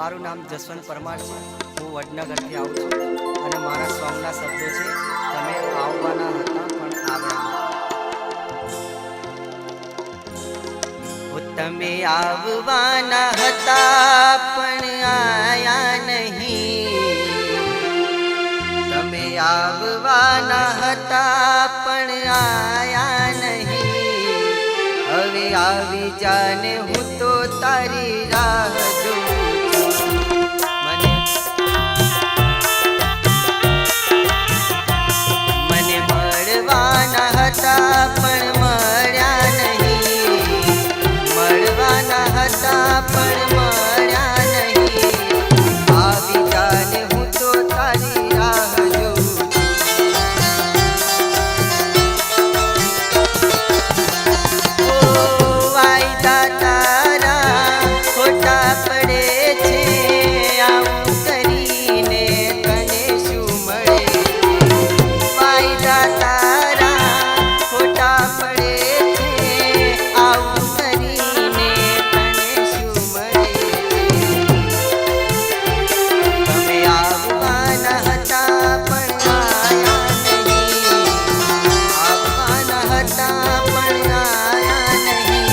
મારું નામ જસવંત પરમાર છે। હું વડનગરથી આવું છું અને મારા સોંગના શબ્દો છે તમે આવવાના હતા પણ આવ્યા। તમે આવવાના હતા પણ આયા નહીં। તમે આવવાના હતા પણ આયા નહીં। હવે આવી જાને હું તો તારી રાહ જોઉં છું। મને મળવાના હતા પણ મળ્યા નહીં। મળવાના હતા પણ મળ્યા નહીં। આવી જાને હું તો તારી રાહ જોઉં છું। ઓ વાયદા તારા ખોટા પડે છે। આવું કરીને તને શું મળે? વાયદા તારા ખોટા પડે છે। આવું કરીને તને શું મળે? તમે આવવાના હતા પણ આયા નહીં। આવવાના હતા પણ આયા નહીં।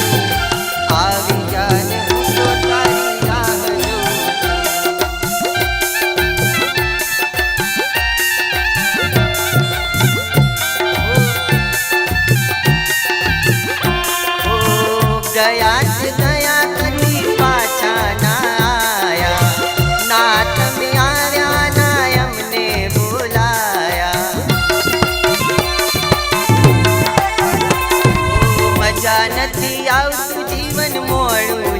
આવી જાને હું તો તારી રાહ જોઉં છું। ગયા છે ગયા કદી પાછા ના આયા। ના તમે આવ્યા ના અમને બોલાયા। મજા નથી આવતું જીવન મોડું